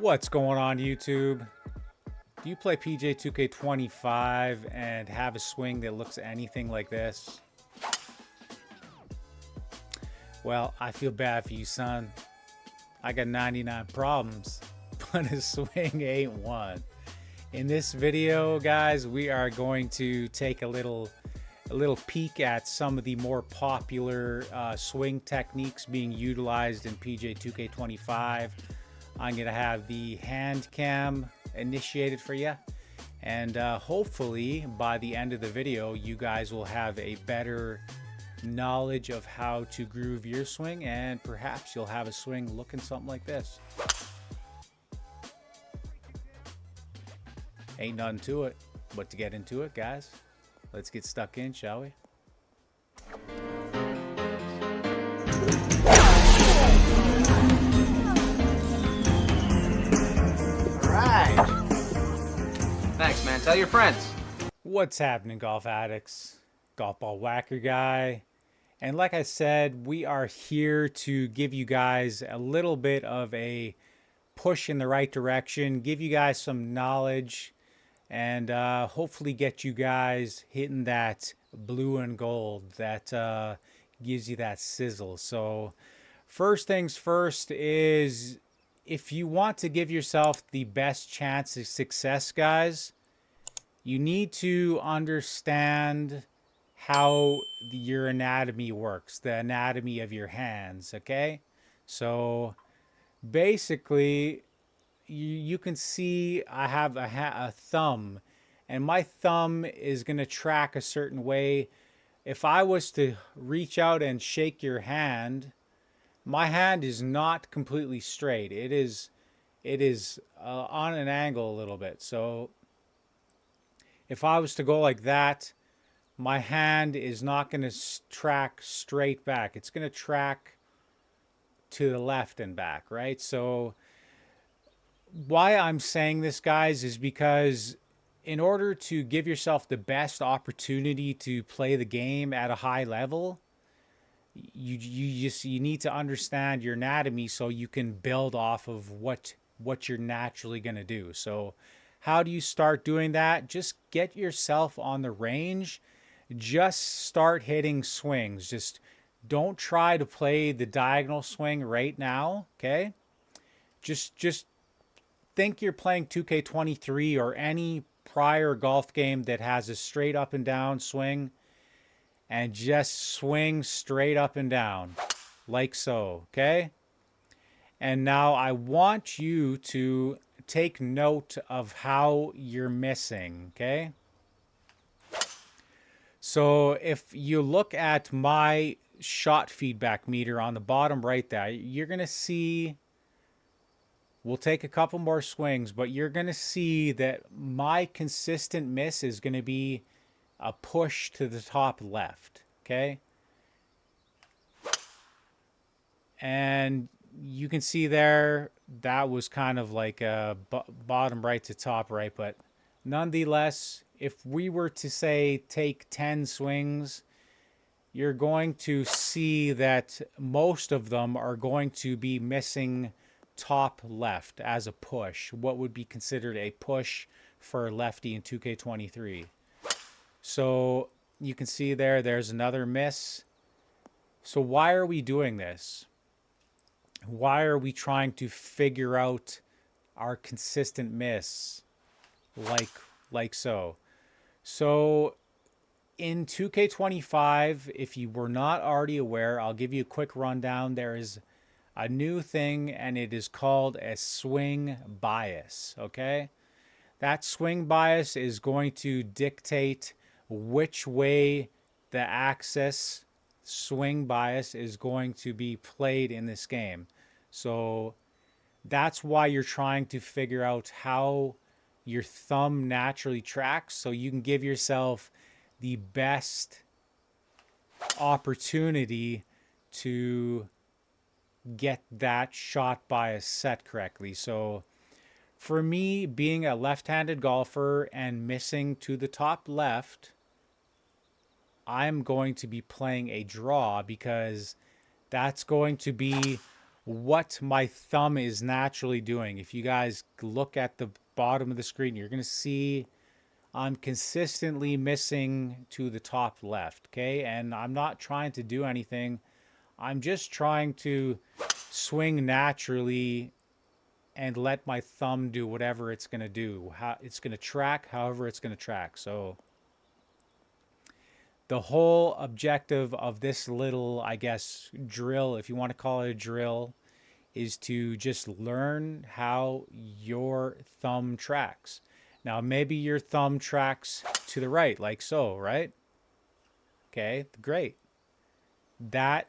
What's going on, YouTube? Do you play PGA 2K25 and have a swing that looks anything like this? Well, I feel bad for you, son. I got 99 problems, but a swing ain't one. In this video, guys, we are going to take a little peek at some of the more popular swing techniques being utilized in PGA 2K25. I'm going to have the hand cam initiated for you, and hopefully by the end of the video you guys will have a better knowledge of how to groove your swing, and perhaps you'll have a swing looking something like this. Ain't nothing to it but to get into it, guys. Let's get stuck in, shall we? Thanks, man. Tell your friends. What's happening, golf addicts? Golf ball whacker guy. And like I said, we are here to give you guys a little bit of a push in the right direction, give you guys some knowledge, and hopefully get you guys hitting that blue and gold that gives you that sizzle. So first things first is, if you want to give yourself the best chance of success, guys, you need to understand how your anatomy works, the anatomy of your hands, okay? So basically, you can see I have a thumb, and my thumb is going to track a certain way. If I was to reach out and shake your hand, my hand is not completely straight. It is on an angle a little bit. So if I was to go like that, my hand is not going to track straight back. It's going to track to the left and back, right? So why I'm saying this, guys, is because in order to give yourself the best opportunity to play the game at a high level, you need to understand your anatomy so you can build off of what you're naturally going to do. So how do you start doing that? Just get yourself on the range. Just start hitting swings. Just don't try to play the diagonal swing right now, okay? Just think you're playing 2K23 or any prior golf game that has a straight up and down swing, and just swing straight up and down like so, okay? And now I want you to take note of how you're missing, okay? So if you look at my shot feedback meter on the bottom right there, you're going to see, we'll take a couple more swings, but you're going to see that my consistent miss is going to be a push to the top left, okay? And you can see there, that was kind of like a bottom right to top right, but nonetheless, if we were to say take 10 swings, you're going to see that most of them are going to be missing top left as a push, what would be considered a push for a lefty in 2K23. So you can see there's another miss. So why are we doing this? Why are we trying to figure out our consistent miss like so? So in 2K25, if you were not already aware, I'll give you a quick rundown. There is a new thing, and it is called a swing bias, okay? That swing bias is going to dictate which way the axis swing bias is going to be played in this game. So that's why you're trying to figure out how your thumb naturally tracks, so you can give yourself the best opportunity to get that shot bias set correctly. So for me, being a left-handed golfer and missing to the top left, I'm going to be playing a draw, because that's going to be what my thumb is naturally doing. If you guys look at the bottom of the screen, you're going to see I'm consistently missing to the top left, okay? And I'm not trying to do anything. I'm just trying to swing naturally and let my thumb do whatever it's going to do. How it's going to track, however it's going to track. So the whole objective of this little, I guess, drill, if you want to call it a drill, is to just learn how your thumb tracks. Now, maybe your thumb tracks to the right, like so, right? Okay, great. That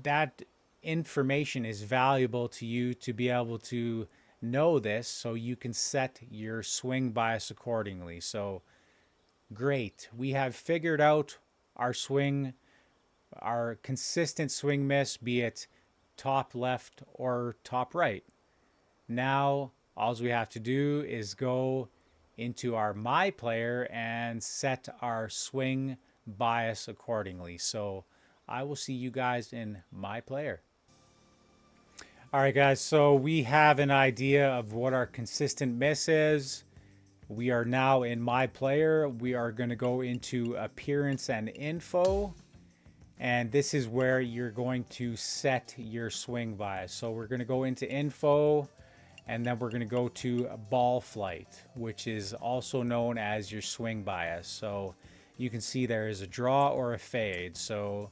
that information is valuable to you to be able to know this so you can set your swing bias accordingly. So, great. We have figured out our swing, our consistent swing miss, be it top left or top right. Now, all we have to do is go into our My Player and set our swing bias accordingly. So I will see you guys in My Player. All right, guys, so we have an idea of what our consistent miss is. We are now in My Player. We are going to go into Appearance and Info. And this is where you're going to set your swing bias. So we're going to go into Info, and then we're going to go to ball flight, which is also known as your swing bias. So you can see there is a draw or a fade. So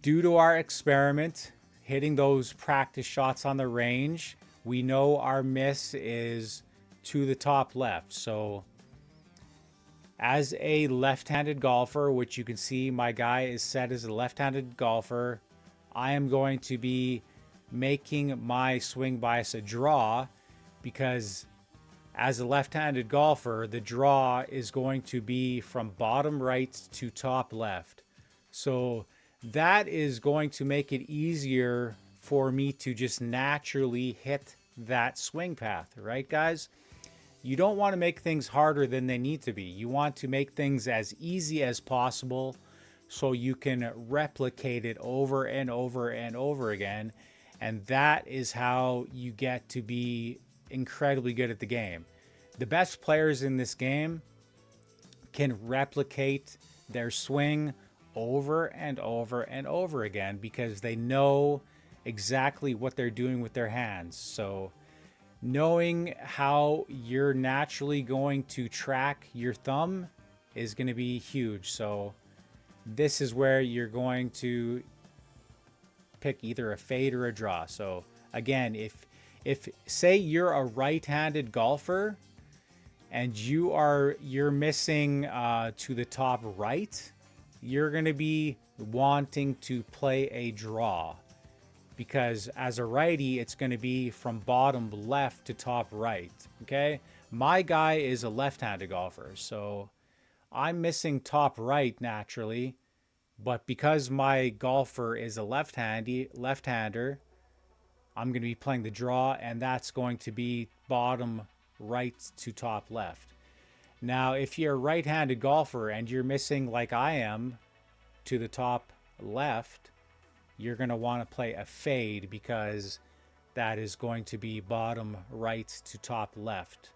due to our experiment, hitting those practice shots on the range, we know our miss is to the top left. So as a left-handed golfer, which you can see my guy is set as a left-handed golfer, I am going to be making my swing bias a draw, because as a left-handed golfer, the draw is going to be from bottom right to top left. So that is going to make it easier for me to just naturally hit that swing path, right, guys? You don't want to make things harder than they need to be. You want to make things as easy as possible so you can replicate it over and over and over again. And that is how you get to be incredibly good at the game. The best players in this game can replicate their swing over and over and over again because they know exactly what they're doing with their hands. So knowing how you're naturally going to track your thumb is going to be huge. So this is where you're going to pick either a fade or a draw. So again, if say you're a right-handed golfer and you're missing to the top right, you're going to be wanting to play a draw, because as a righty, it's going to be from bottom left to top right. Okay. My guy is a left-handed golfer, so I'm missing top right naturally. But because my golfer is a left-hander, I'm going to be playing the draw, and that's going to be bottom right to top left. Now, if you're a right-handed golfer and you're missing, like I am, to the top left, you're going to want to play a fade, because that is going to be bottom right to top left.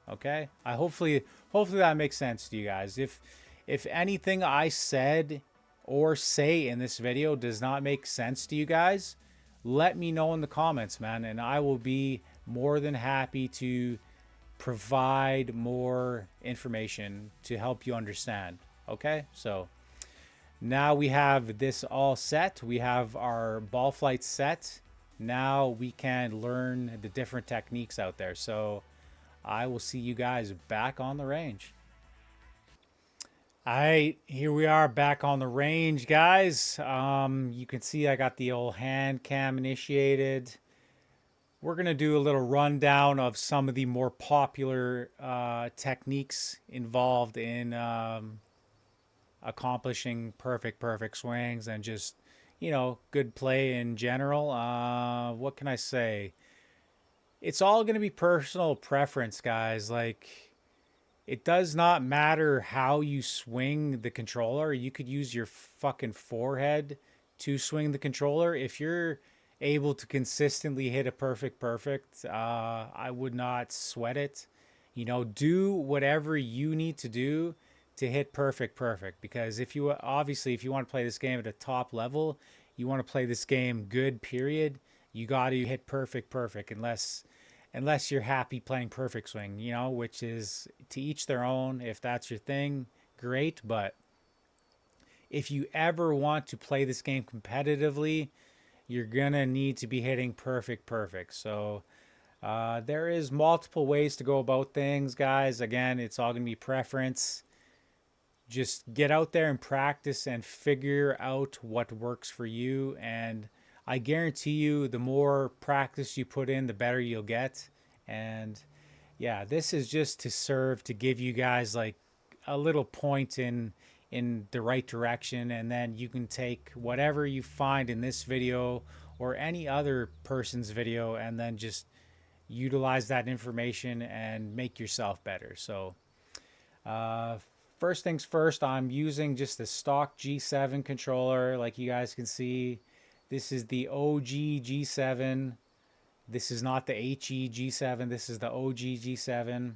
Okay? Hopefully that makes sense to you guys. If anything I said or say in this video does not make sense to you guys, let me know in the comments, man, and I will be more than happy to provide more information to help you understand. Okay? So now we have this all set. We have our ball flight set. Now we can learn the different techniques out there. So I will see you guys back on the range. All right, here we are back on the range, guys. You can see I got the old hand cam initiated. We're going to do a little rundown of some of the more popular techniques involved in accomplishing perfect swings and just, good play in general. What can I say? It's all going to be personal preference, guys. Like, it does not matter how you swing the controller. You could use your fucking forehead to swing the controller. able to consistently hit a perfect, I would not sweat it. You know, do whatever you need to do to hit perfect, because if you obviously if you want to play this game at a top level, you want to play this game good period, you got to hit perfect unless you're happy playing perfect swing, you know, which is to each their own. If that's your thing, great, but if you ever want to play this game competitively, you're gonna need to be hitting perfect. So there is multiple ways to go about things, guys. Again, it's all gonna be preference. Just get out there and practice and figure out what works for you. And I guarantee you, the more practice you put in, the better you'll get. And yeah, this is just to serve to give you guys like a little point in the right direction, and then you can take whatever you find in this video or any other person's video and then just utilize that information and make yourself better. So uh, first things first, I'm using just a stock G7 controller. Like you guys can see, this is the OG G7. This is not the HE G7. This is the OG G7.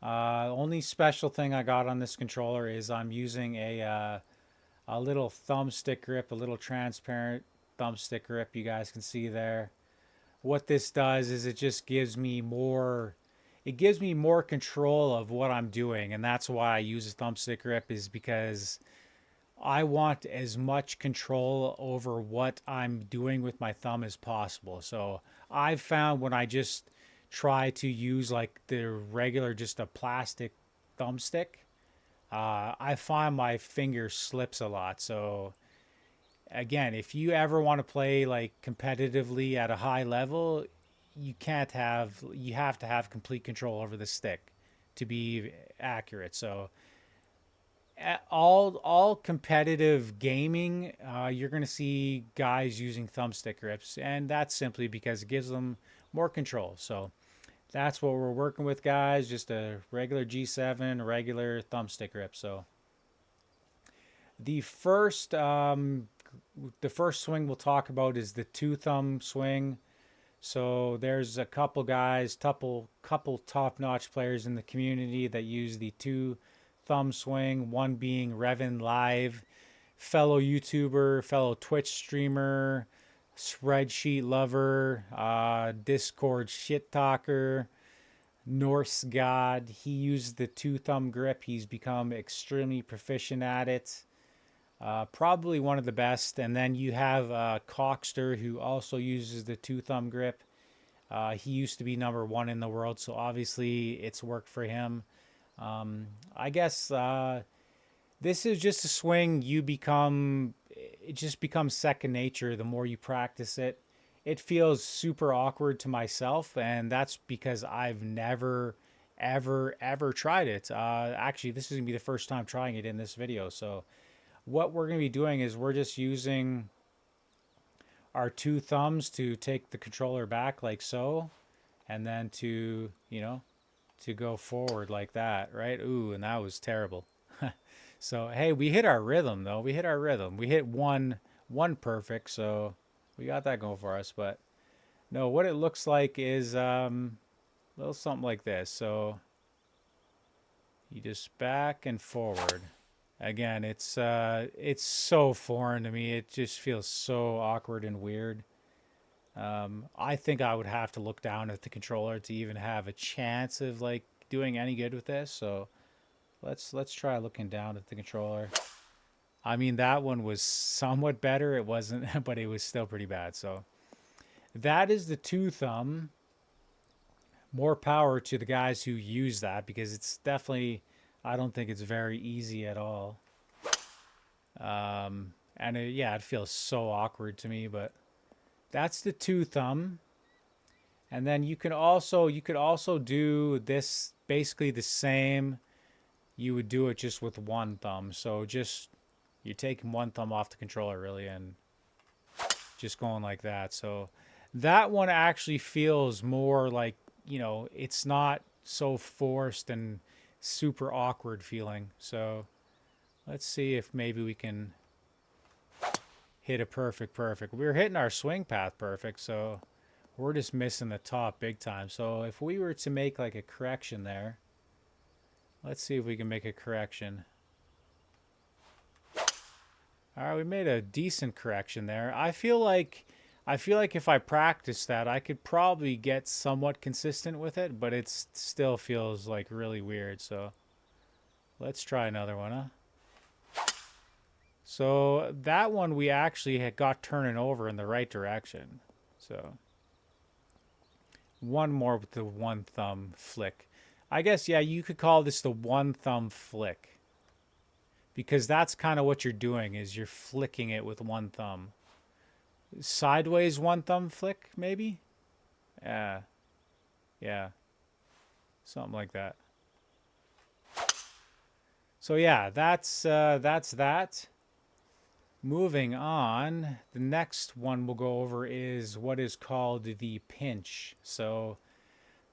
Only special thing I got on this controller is I'm using a little thumbstick grip, a little transparent thumbstick grip. You guys can see there. What this does is it gives me more control of what I'm doing, and that's why I use a thumbstick grip, is because I want as much control over what I'm doing with my thumb as possible. So I've found when I just try to use like the regular, just a plastic thumbstick, I find my finger slips a lot. So again, if you ever want to play like competitively at a high level, you have to have complete control over the stick to be accurate. So all competitive gaming, you're going to see guys using thumbstick grips, and that's simply because it gives them more control. So that's what we're working with, guys. Just a regular G7, regular thumbstick grip. So the first the first swing we'll talk about is the two thumb swing. So there's a couple guys, couple top-notch players in the community that use the two thumb swing. One being Revan Live, fellow YouTuber, fellow Twitch streamer, spreadsheet lover, Discord shit talker, Norse god. He used the two thumb grip. He's become extremely proficient at it. Probably one of the best. And then you have Cockster, who also uses the two thumb grip. He used to be number one in the world, so obviously it's worked for him. I guess this is just a swing it just becomes second nature the more you practice it. It feels super awkward to myself, and that's because I've never, ever tried it. Actually, this is going to be the first time trying it in this video. So what we're going to be doing is we're just using our two thumbs to take the controller back like so, and then to, you know, to go forward like that, right? Ooh, and that was terrible. So, hey, we hit our rhythm though. We hit our rhythm. We hit one perfect, so we got that going for us. But no, what it looks like is a little something like this. So you just back and forward. Again, it's so foreign to me. It just feels so awkward and weird. I think I would have to look down at the controller to even have a chance of like doing any good with this. So let's try looking down at the controller. I mean, that one was somewhat better. It wasn't, but it was still pretty bad. So that is the two thumb. More power to the guys who use that, because it's definitely, I don't think it's very easy at all. And yeah, it feels so awkward to me, but that's the two thumb. And then you could also do this basically the same. You would do it just with one thumb. So just you're taking one thumb off the controller really and just going like that. So that one actually feels more like, you know, it's not so forced and super awkward feeling. So let's see if maybe we can hit a perfect. We were hitting our swing path perfect, so we're just missing the top big time. So if we were to make like a correction there, let's see if we can make a correction. All right, we made a decent correction there. I feel like if I practice that, I could probably get somewhat consistent with it, but it still feels like really weird. So let's try another one, huh? So that one we actually had got turning over in the right direction. So one more with the one thumb flick. I guess, yeah, you could call this the one thumb flick because that's kind of what you're doing is you're flicking it with one thumb. Sideways one thumb flick, maybe? Yeah, yeah, something like that. So yeah, that's that. Moving on, the next one we'll go over is what is called the pinch. So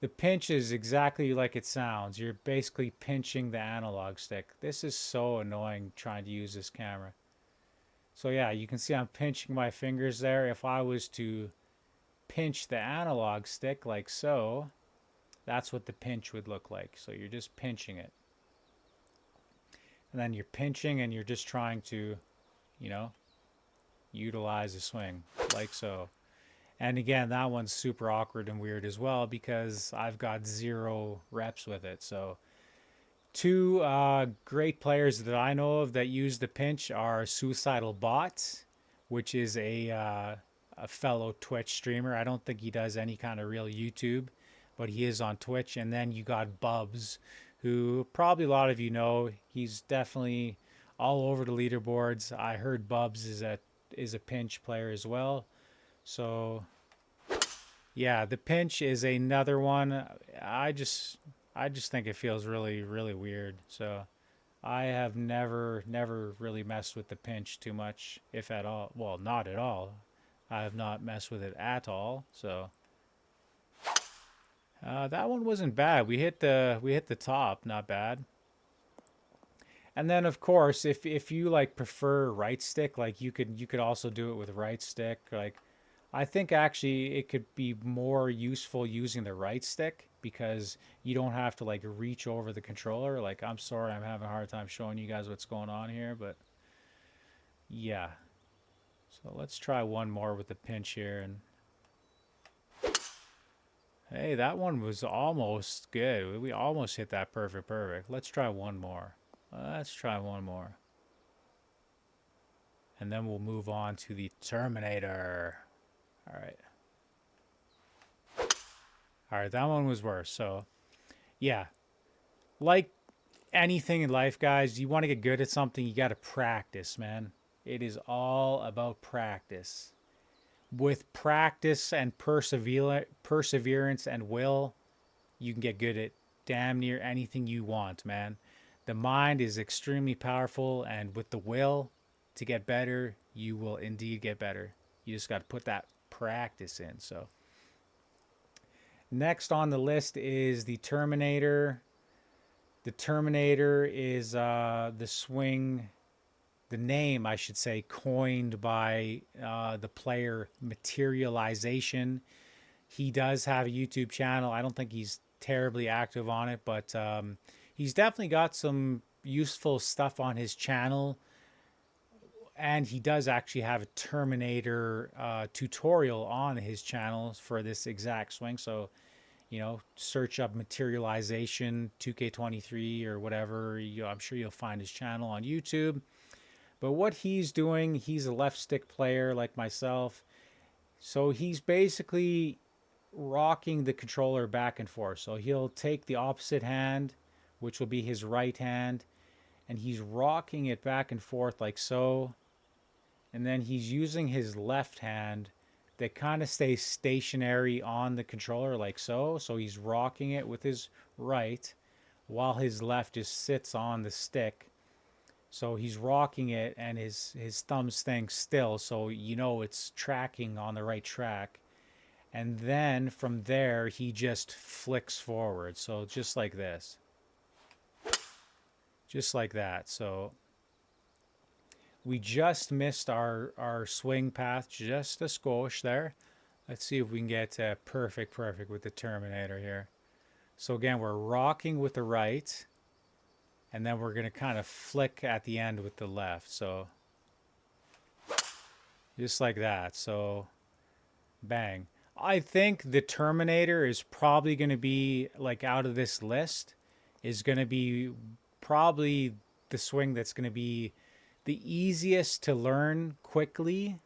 the pinch is exactly like it sounds. You're basically pinching the analog stick. This is so annoying trying to use this camera. So yeah, you can see I'm pinching my fingers there. If I was to pinch the analog stick like so, that's what the pinch would look like. So you're just pinching it. And then you're pinching and you're just trying to, you know, utilize the swing like so. And again, that one's super awkward and weird as well because I've got 0 reps with it. So two great players that I know of that use the pinch are Suicidal Bot, which is a fellow Twitch streamer. I don't think he does any kind of real YouTube, but he is on Twitch. And then you got Bubs, who probably a lot of you know. He's definitely all over the leaderboards. I heard Bubs is a pinch player as well. So yeah, the pinch is another one. I just I just think it feels really weird. So I have never really messed with the pinch too much, if at all. Well, not at all. I have not messed with it at all. So that one wasn't bad. We hit the top, not bad. And then of course, if you like prefer right stick, like you could also do it with right stick. Like I think actually it could be more useful using the right stick because you don't have to like reach over the controller. Like I'm sorry, I'm having a hard time showing you guys what's going on here, but yeah. So let's try one more with the pinch here and hey, that one was almost good. We almost hit that perfect. Let's try one more. Let's try one more. And then we'll move on to the Terminator. All right. All right, that one was worse. So, yeah. Like anything in life, guys, you want to get good at something, you got to practice, man. It is all about practice. With practice and perseverance and will, you can get good at damn near anything you want, man. The mind is extremely powerful, and with the will to get better, you will indeed get better. You just got to put that practice in. So, next on the list is the Terminator. The Terminator is the swing, the name, I should say, coined by the player Materialization. He does have a YouTube channel. I don't think he's terribly active on it, but he's definitely got some useful stuff on his channel. And he does actually have a Terminator tutorial on his channel for this exact swing. So, search up Materialization 2K23 or whatever. I'm sure you'll find his channel on YouTube. But what he's doing, he's a left stick player like myself. So he's basically rocking the controller back and forth. So he'll take the opposite hand, which will be his right hand, and he's rocking it back and forth like so. And then he's using his left hand that kind of stays stationary on the controller like so. So he's rocking it with his right while his left just sits on the stick. So he's rocking it and his thumb's staying still. So it's tracking on the right track. And then from there, he just flicks forward. So just like this. Just like that. So We just missed our swing path just a skosh there. Let's see if we can get perfect, perfect with the Terminator here. So again, we're rocking with the right, and then we're going to kind of flick at the end with the left. So just like that. So bang. I think the Terminator is probably going to be, like, out of this list, is going to be probably the swing that's going to be the easiest to learn quickly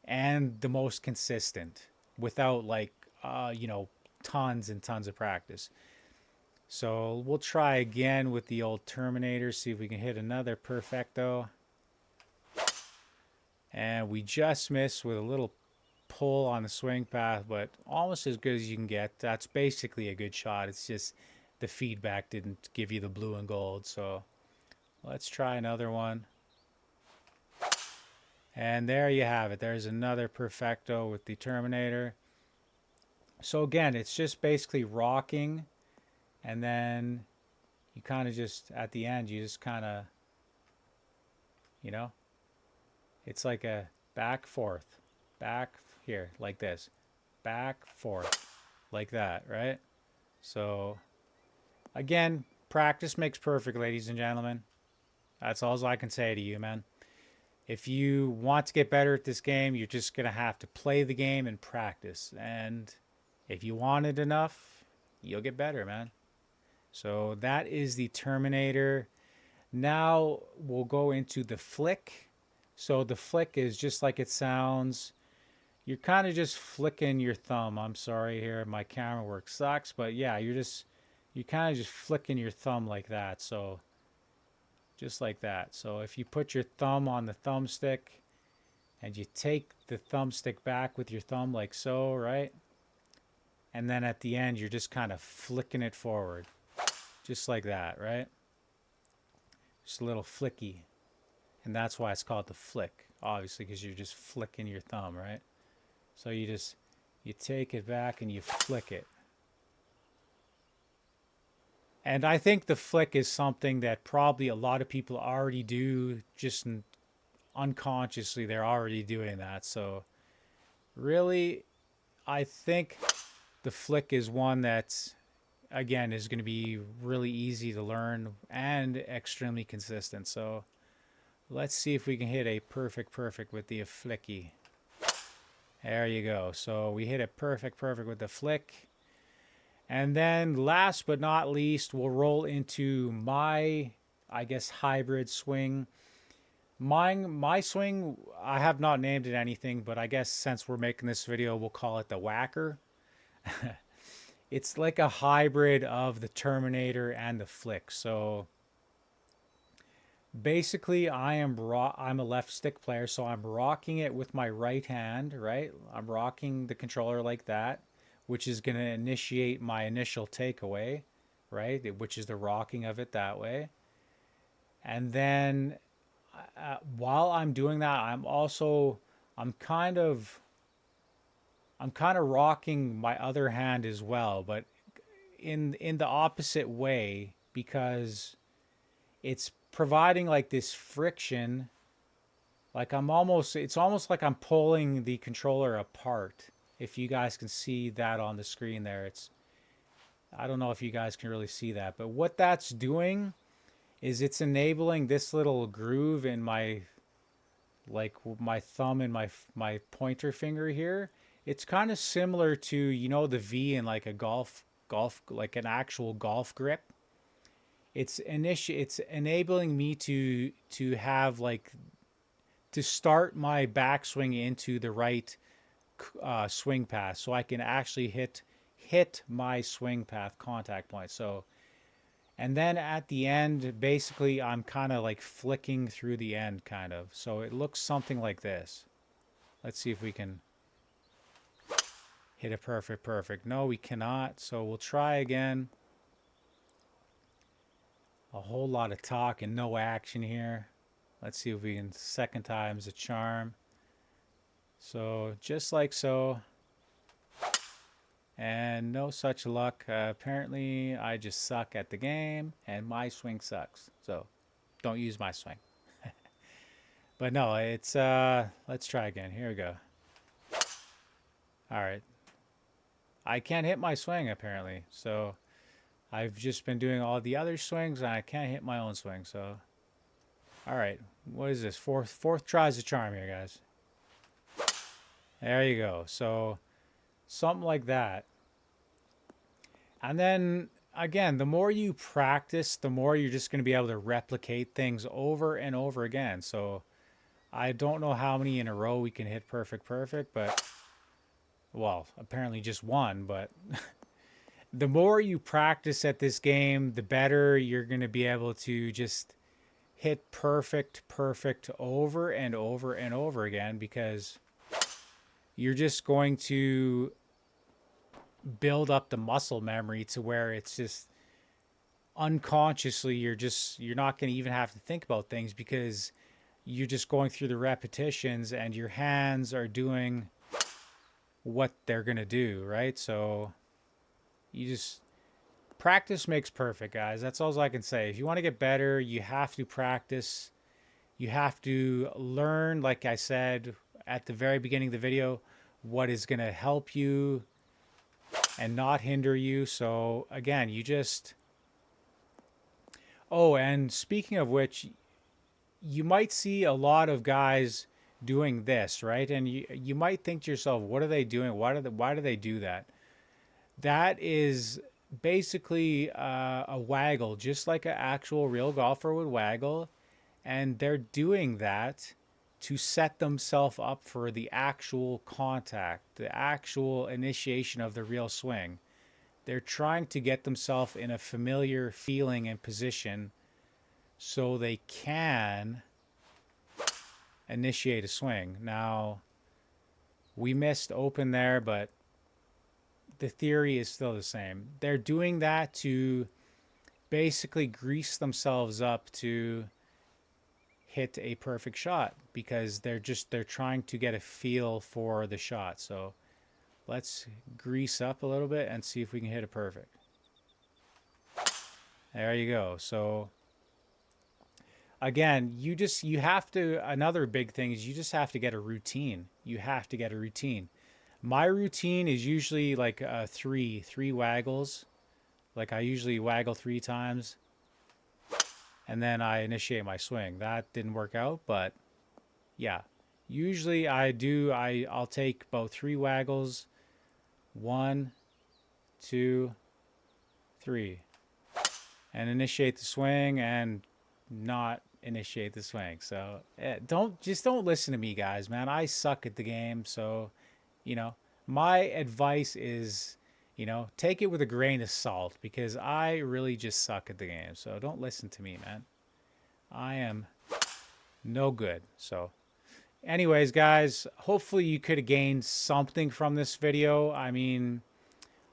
and the most consistent without, like, tons and tons of practice. So we'll try again with the old Terminator, see if we can hit another perfecto. And we just missed with a little pull on the swing path, but almost as good as you can get. That's basically a good shot. It's just the feedback didn't give you the blue and gold. So let's try another one. And there you have it. There's another perfecto with the Terminator. So again, it's just basically rocking, and then you kind of just, at the end, you just kind of, you know, it's like a back, forth, back, here, like this, back, forth, like that, right? So again, practice makes perfect, ladies and gentlemen. That's all I can say to you, man. If you want to get better at this game, you're just going to have to play the game and practice. And if you want it enough, you'll get better, man. So that is the Terminator. Now we'll go into the flick. So the flick is just like it sounds. You're kind of just flicking your thumb. I'm sorry here, my camera work sucks, but yeah, you're kind of just flicking your thumb like that. So just like that. So if you put your thumb on the thumbstick and you take the thumbstick back with your thumb like so, right? And then at the end, you're just kind of flicking it forward. Just like that, right? Just a little flicky. And that's why it's called the flick, obviously, because you're just flicking your thumb, right? So you take it back and you flick it. And I think the flick is something that probably a lot of people already do, just unconsciously they're already doing that. So really, I think the flick is one that's, again, is going to be really easy to learn and extremely consistent. So let's see if we can hit a perfect, perfect with the flicky. There you go. So we hit it perfect, perfect with the flick. And then last but not least, we'll roll into my, I guess, hybrid swing. My swing, I have not named it anything, but I guess since we're making this video, we'll call it the whacker. It's like a hybrid of the Terminator and the flick. So basically, I'm a left stick player, so I'm rocking it with my right hand, right? I'm rocking the controller like that, which is going to initiate my initial takeaway, right? Which is the rocking of it that way. And then while I'm doing that, I'm kind of rocking my other hand as well, but in the opposite way, because it's providing like this friction. Like it's almost like I'm pulling the controller apart. If you guys can see that on the screen there, I don't know if you guys can really see that, but what that's doing is it's enabling this little groove in my, like, my thumb and my pointer finger here. It's kind of similar to, the V in like a golf, like an actual golf grip. It's enabling me to have, like, to start my backswing into the right swing path, so I can actually hit my swing path contact point. So, and then at the end, basically, I'm kind of like flicking through the end, kind of. So it looks something like this. Let's see if we can hit a perfect, perfect. No, we cannot. So we'll try again. A whole lot of talk and no action here. Let's see if we can, second time's a charm. So just like so. And no such luck. Apparently, I just suck at the game, and my swing sucks. So don't use my swing. But no, it's let's try again. Here we go. All right. I can't hit my swing apparently. So I've just been doing all the other swings and I can't hit my own swing. So all right. What is this? Fourth tries the charm here, guys. There you go. So something like that. And then again, the more you practice, the more you're just going to be able to replicate things over and over again. So I don't know how many in a row we can hit perfect, but well, apparently just one, but the more you practice at this game, the better you're going to be able to just hit perfect over and over and over again, because you're just going to build up the muscle memory to where it's just unconsciously you're not going to even have to think about things, because you're just going through the repetitions and your hands are doing what they're going to do, right? So you just practice makes perfect, guys. That's all I can say. If you want to get better, you have to practice. You have to learn, like I said at the very beginning of the video, what is going to help you and not hinder you. So again, you just... Oh, and speaking of which, you might see a lot of guys doing this, right? And you might think to yourself, what are they doing? Why do they do that? That is basically a waggle, just like an actual real golfer would waggle. And they're doing that to set themselves up for the actual contact, the actual initiation of the real swing. They're trying to get themselves in a familiar feeling and position so they can initiate a swing. Now, we missed open there, but the theory is still the same. They're doing that to basically grease themselves up to hit a perfect shot, because they're trying to get a feel for the shot. So let's grease up a little bit and see if we can hit it perfect. There you go. So again, you have to, another big thing is you just have to get a routine. You have to get a routine. My routine is usually like three waggles. Like I usually waggle 3 times and then I initiate my swing. That didn't work out, but yeah. Usually I'll take about 3 waggles. 1, 2, 3. And initiate the swing and not initiate the swing. So don't listen to me, guys, man. I suck at the game. So, my advice is, take it with a grain of salt, because I really just suck at the game. So don't listen to me, man. I am no good. So anyways, guys, hopefully you could have gained something from this video. I mean,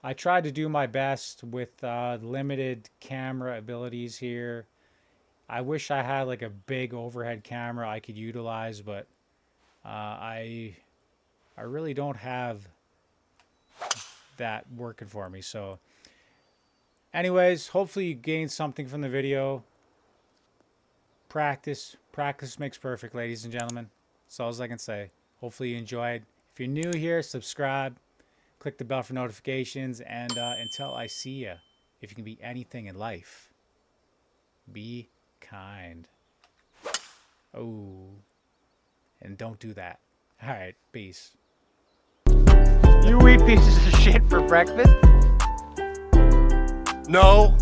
I tried to do my best with limited camera abilities here. I wish I had like a big overhead camera I could utilize, but I really don't have that working for me. So anyways, hopefully you gained something from the video. Practice makes perfect, ladies and gentlemen. That's all I can say. Hopefully you enjoyed. If you're new here, subscribe, click the bell for notifications, and until I see you, if you can be anything in life, be kind. Oh, and don't do that. All right, peace. You eat pieces of shit for breakfast? No.